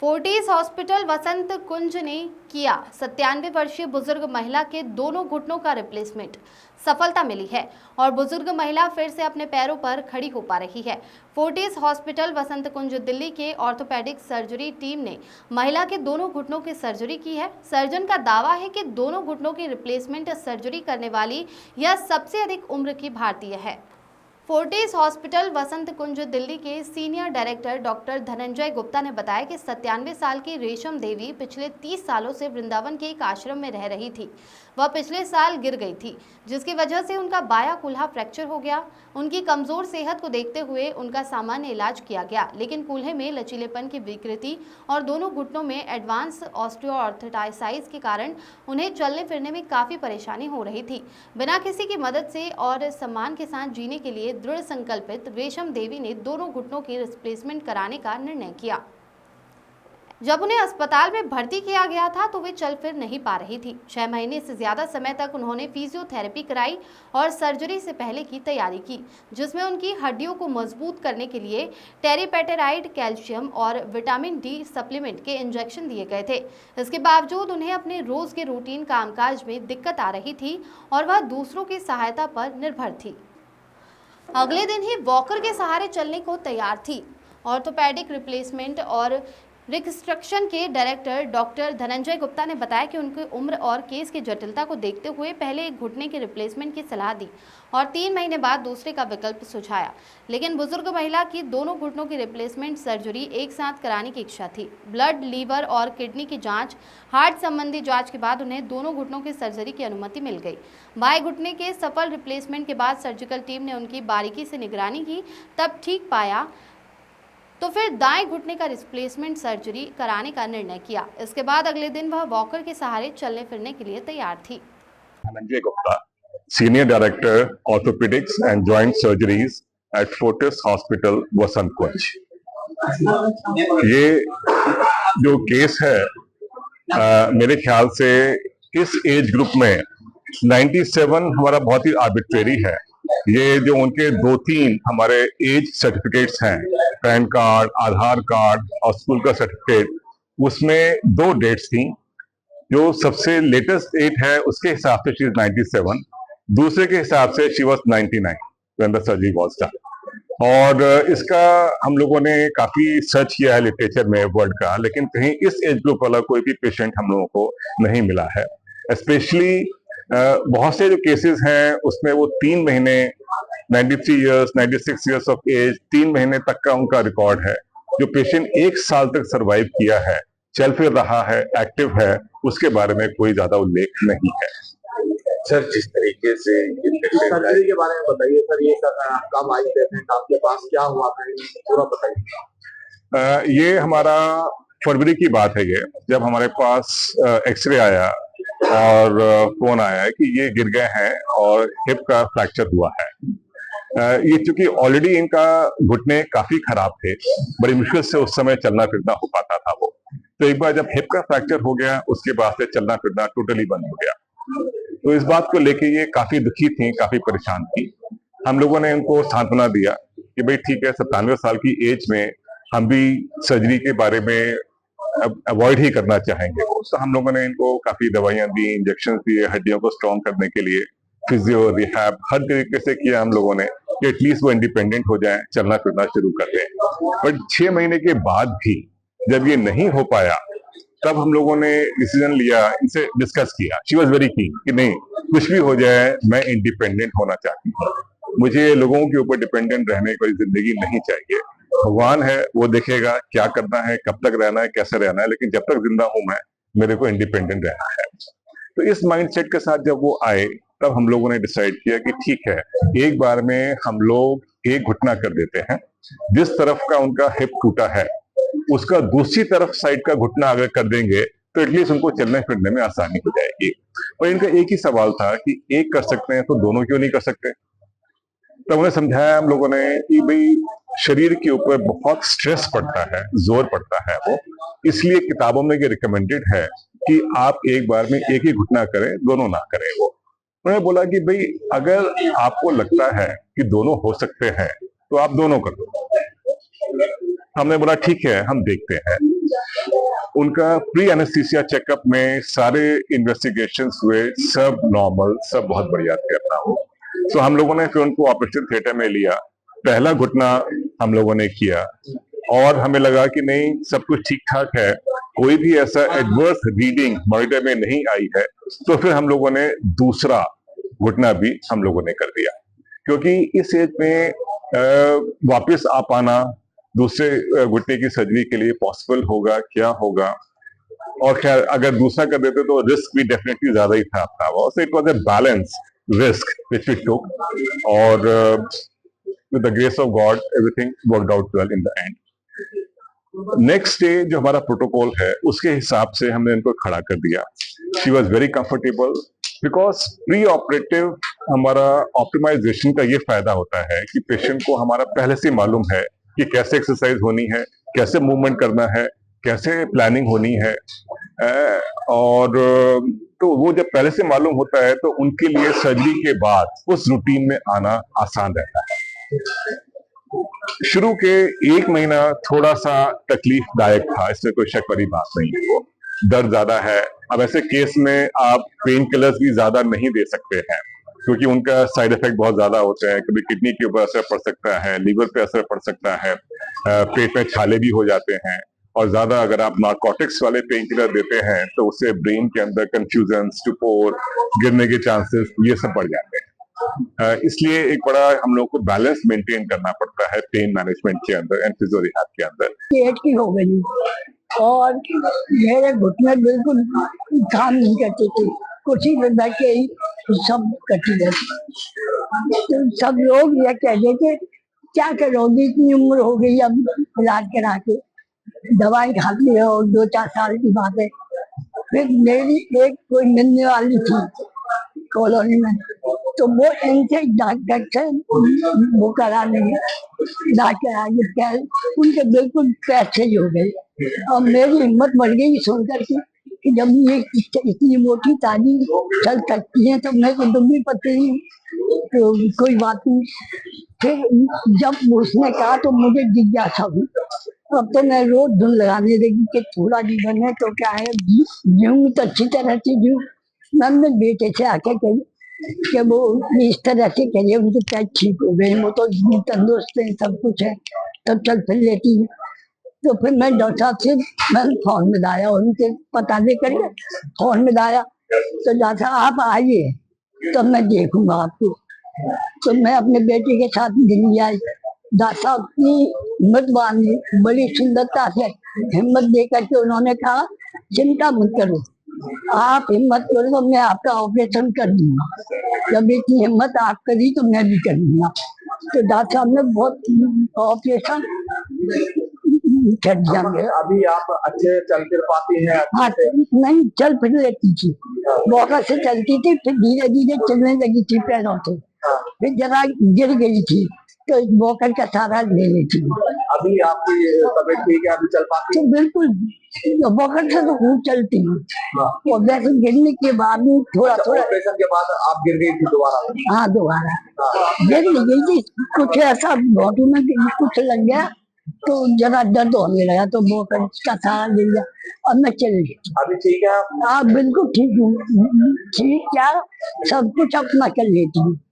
Fortis hospital Vasant कुंज ने किया 97 वर्षीय बुजुर्ग महिला के दोनों घुटनों का रिप्लेसमेंट। सफलता मिली है और बुजुर्ग महिला फिर से अपने पैरों पर खड़ी हो पा रही है। फोर्टिस हॉस्पिटल वसंत कुंज दिल्ली के ऑर्थोपेडिक सर्जरी टीम ने महिला के दोनों घुटनों की सर्जरी की है। सर्जन का दावा है कि दोनों घुटनों की रिप्लेसमेंट सर्जरी करने वाली यह सबसे अधिक उम्र की भारतीय है। फोर्टिस हॉस्पिटल वसंत कुंज दिल्ली के senior director doctor Dhananjay Gupta ने बताया कि 97 साल की रेशम देवी पिछले 30 सालों से वृंदावन के एक आश्रम में रह रही थी। वह पिछले साल गिर गई थी, जिसकी वजह से उनका बायां कूल्हा फ्रैक्चर हो गया। उनकी कमजोर सेहत को देखते हुए उनका सामान्य इलाज किया गया, लेकिन कूल्हे में लचीलेपन की विकृति और दोनों घुटनों में एडवांस ऑस्टियोआर्थराइटिस के कारण उन्हें चलने फिरने में काफी परेशानी हो रही थी। बिना किसी की मदद से और सम्मान के साथ जीने के लिए दृढ़ संकल्पित रेशम देवी ने दोनों घुटनों की रिप्लेसमेंट कराने का निर्णय किया। जब उन्हें अस्पताल में भर्ती किया गया था तो वे चल फिर नहीं पा रही थी। 6 महीने से ज्यादा समय तक उन्होंने फिजियोथेरेपी कराई और सर्जरी से पहले की तैयारी की, जिसमें उनकी हड्डियों को मजबूत करने के लिए टेरिपेटेराइड, कैल्शियम और विटामिन डी सप्लीमेंट के इंजेक्शन दिए गए थे। इसके बावजूद उन्हें अपने रोज के रूटीन कामकाज में दिक्कत आ रही थी और वह दूसरों की सहायता पर निर्भर थी। अगले दिन ही वॉकर के सहारे चलने को तैयार थी। ऑर्थोपेडिक रिप्लेसमेंट और रिकंस्ट्रक्शन के डायरेक्टर डॉक्टर धनंजय गुप्ता ने बताया कि उनकी उम्र और केस की जटिलता को देखते हुए पहले एक घुटने के रिप्लेसमेंट की सलाह दी और 3 महीने बाद दूसरे का विकल्प सुझाया, लेकिन बुजुर्ग महिला की दोनों घुटनों की रिप्लेसमेंट सर्जरी एक साथ कराने की इच्छा थी। ब्लड, लीवर और किडनी की जांच, हार्ट संबंधी जांच के बाद उन्हें दोनों घुटनों की सर्जरी की अनुमति मिल गई। बाएं घुटने के सफल रिप्लेसमेंट के बाद सर्जिकल टीम ने उनकी बारीकी से निगरानी की, तब ठीक पाया तो फिर दाएं घुटने का रिप्लेसमेंट सर्जरी कराने का निर्णय किया। इसके बाद अगले दिन वह वॉकर के सहारे चलने फिरने के लिए तैयार थी। Dhananjay Gupta, senior director orthopaedics and joint surgeries at Fortis hospital Vasant Kunj. ये जो केस है मेरे ख्याल से इस एज ग्रुप में 97 हमारा बहुत ही आर्बिट्रेरी है। ये जो उनके 2-3 हमारे एज सर्टिफिकेट्स हैं, पैन कार्ड, आधार कार्ड और स्कूल का सर्टिफिकेट, उसमें 2 डेट्स थी। जो सबसे लेटेस्ट डेट है उसके हिसाब से शी इज 97, दूसरे के हिसाब से she was 99 when the surgery was done. और इसका हम लोगों ने काफी सर्च किया है लिटरेचर में वर्ड का, लेकिन कहीं इस एज ग्रुप वाला कोई भी पेशेंट हम लोगों को नहीं मिला है। स्पेशली बहुत से जो केसेस हैं उसमें वो 3 महीने, 93 इयर्स, 96 इयर्स ऑफ एज, 3 महीने तक का उनका रिकॉर्ड है। जो पेशेंट 1 साल तक सरवाइव किया है, चल फिर रहा है, एक्टिव है, उसके बारे में कोई ज्यादा उल्लेख नहीं है। सर, जिस तरीके से सर्जरी के बारे में बताइए सर, ये कब आई पेशेंट आपके पास, क्या हुआ था, पूरा बताइए। ये हमारा फरवरी की बात है। ये जब हमारे पास एक्सरे आया और फोन आया है कि ये गिर गए हैं और हिप का फ्रैक्चर हुआ है। ये चूंकि ऑलरेडी इनका घुटने काफी खराब थे, बड़ी मुश्किल से उस समय चलना फिरना हो पाता था वो, तो एक बार जब हिप का फ्रैक्चर हो गया उसके बाद से चलना फिरना टोटली बंद हो गया। तो इस बात को लेके ये काफी दुखी थी, काफी परेशान थी। हम लोगों ने इनको सांत्वना दिया कि भाई ठीक है, 97 साल की एज में हम भी सर्जरी के बारे में अवॉइड ही करना चाहेंगे। तो हम लोगों ने इनको काफी दवाइयां दी, इंजेक्शन दिए, हड्डियों को स्ट्रॉन्ग करने के लिए, फिजियो, रिहैब हर तरीके से किया हम लोगों ने कि एटलीस्ट वो इंडिपेंडेंट हो जाए, चलना फिरना शुरू कर दें। बट 6 महीने के बाद भी जब ये नहीं हो पाया, तब हम लोगों ने डिसीजन लिया, इनसे डिस्कस किया। शी वॉज वेरी कीन कि नहीं, कुछ भी हो जाए मैं इंडिपेंडेंट होना चाहती हूँ, मुझे लोगों के ऊपर डिपेंडेंट रहने की जिंदगी नहीं चाहिए। भगवान है, वो देखेगा क्या करना है, कब तक रहना है, कैसे रहना है, लेकिन जब तक जिंदा हूं मैं, मेरे को इंडिपेंडेंट रहना है। तो इस माइंडसेट के साथ जब वो आए, तब हम लोगों ने डिसाइड किया कि ठीक है, एक बार में हम लोग एक घुटना कर देते हैं। जिस तरफ का उनका हिप टूटा है उसका दूसरी तरफ साइड का घुटना अगर कर देंगे तो एटलीस्ट उनको चलने फिरने में आसानी हो जाएगी। और इनका एक ही सवाल था कि एक कर सकते हैं तो दोनों क्यों नहीं कर सकते। तब उन्हें समझाया हम लोगों ने कि भाई शरीर के ऊपर बहुत स्ट्रेस पड़ता है, जोर पड़ता है वो, इसलिए किताबों में ये रिकमेंडेड है कि आप एक बार में एक ही घुटना करें, दोनों ना करें। वो उन्होंने बोला कि भाई अगर आपको लगता है कि दोनों हो सकते हैं तो आप दोनों कर दो। हमने बोला ठीक है, हम देखते हैं। उनका प्री एनेस्थीसिया चेकअप में सारे इन्वेस्टिगेशंस हुए, सब नॉर्मल, सब बहुत बढ़िया थे अपना वो। तो हम लोगों ने फिर उनको ऑपरेशन थिएटर में लिया, पहला घुटना हम लोगों ने किया और हमें लगा कि नहीं सब कुछ ठीक ठाक है, कोई भी ऐसा एडवर्स रीडिंग मॉनिटर में नहीं आई है, तो फिर हम लोगों ने दूसरा घुटना भी हम लोगों ने कर दिया, क्योंकि इस एज में वापस आ पाना दूसरे घुटने की सर्जरी के लिए पॉसिबल होगा क्या होगा, और खैर अगर दूसरा कर देते तो रिस्क भी डेफिनेटली ज्यादा ही था अपना वो। So it was a balance risk which we took, और with the grace of God everything worked out well in the end. Next day जो हमारा प्रोटोकॉल है उसके हिसाब से हमने इनको खड़ा कर दिया। She was very comfortable, because pre operative हमारा ऑप्टिमाइजेशन का ये फायदा होता है कि पेशेंट को हमारा पहले से मालूम है कि कैसे एक्सरसाइज होनी है, कैसे मूवमेंट करना है, कैसे प्लानिंग होनी है, और तो वो जब पहले से मालूम होता है तो उनके लिए सर्जरी के बाद उस रूटीन में आना आसान रहता है। शुरू के 1 महीना थोड़ा सा तकलीफदायक था, इसमें कोई शक वाली बात नहीं है, वो दर्द ज्यादा है। अब ऐसे केस में आप पेन किलर्स भी ज्यादा नहीं दे सकते हैं, क्योंकि उनका साइड इफेक्ट बहुत ज्यादा होते हैं। कभी किडनी के ऊपर असर पड़ सकता है, लीवर पे असर पड़ सकता है, पेट में छाले भी हो जाते हैं, और ज्यादा अगर आप नार्कोटिक्स वाले पेन किलर देते हैं तो उससे ब्रेन के अंदर कंफ्यूजन, स्टुपोर, गिरने के चांसेस ये सब बढ़ जाते हैं। इसलिए एक बड़ा हम लोग को बैलेंस मेंटेन करना पड़ता है पेन मैनेजमेंट के अंदर एंड फिजियो रिहैब के अंदर। पेट की हो गई और मेरे घुटने बिल्कुल काम नहीं करते थे, कुर्सी पे बैठ के ही सब करती रहती। तो सब लोग ये कह देते क्या करोगी, इतनी उम्र हो गई अब इलाज करा के, दवाई खाती है और 2-4 साल की बात है। फिर मेरी एक कोई मिलने वाली थी कॉलोनी में, तो वो इनसे डॉक्टर से वो करा नहीं, डॉक्टर आगे क्या उनके बिल्कुल पैर सही हो गए। और मेरी हिम्मत बढ़ गई सुनकर कि जब ये इतनी मोटी ताजी चल सकती है तो मैं तो दुम्बी पत्ती नहीं, तो कोई बात नहीं। फिर जब उसने कहा तो मुझे जिज्ञासा हुई, अब तो मैं रोज धुन लगाने लगी कि थोड़ा जीवन है तो क्या है, जीऊंगी तो अच्छी तरह से जीऊं। मैंने बेटे से आके कही कि वो इस तरह से करिए, उनकी पैर ठीक हो गई, वो तो तंदुरुस्त है, सब कुछ है, तब चल फिर लेती है। तो फिर मैं डॉक्टर साहब से मैंने फॉर्म में लाया, उनके पता दे करके फॉर्म में लाया, तो डॉक्टर साहब आप आइए तो मैं देखूंगा आपको। तो मैं अपने बेटे के साथ दिल्ली आई, डॉक्टर साहब की हिम्मत बांधी, बड़ी सुंदरता से हिम्मत दे करके उन्होंने कहा चिंता मत करो, आप हिम्मत करो तो मैं आपका ऑपरेशन कर दूंगा, जब इतनी हिम्मत आप करी तो मैं भी कर दूंगा। तो डॉक्टर साहब ने बहुत ऑपरेशन कर दिया। अभी आप अच्छे चल फिर पाती हैं? हाँ, नहीं चल फिर लेती थी, वॉकर से चलती थी, फिर धीरे धीरे चलने लगी थी पैरों से, फिर जरा गिर गई थी तो वॉकर का सहारा ले लेती। अभी आपकी तबीयत ठीक है, अभी चल पाती तो बिल्कुल वॉकर से तो खूब चलती हूँ, और वैसे गिरने के बाद थोड़ा थोड़ा। ऑपरेशन के बाद आप गिर गई थी दोबारा? हाँ दोबारा गिर गई थी, कुछ ऐसा घोटू में कुछ लग गया तो जरा दर्द होने लगा, तो वॉकर का सहारा गिर गया, अब मैं चल गई। अभी ठीक है? हाँ बिल्कुल ठीक हूँ, ठीक क्या सब कुछ अपना कर लेती हूँ।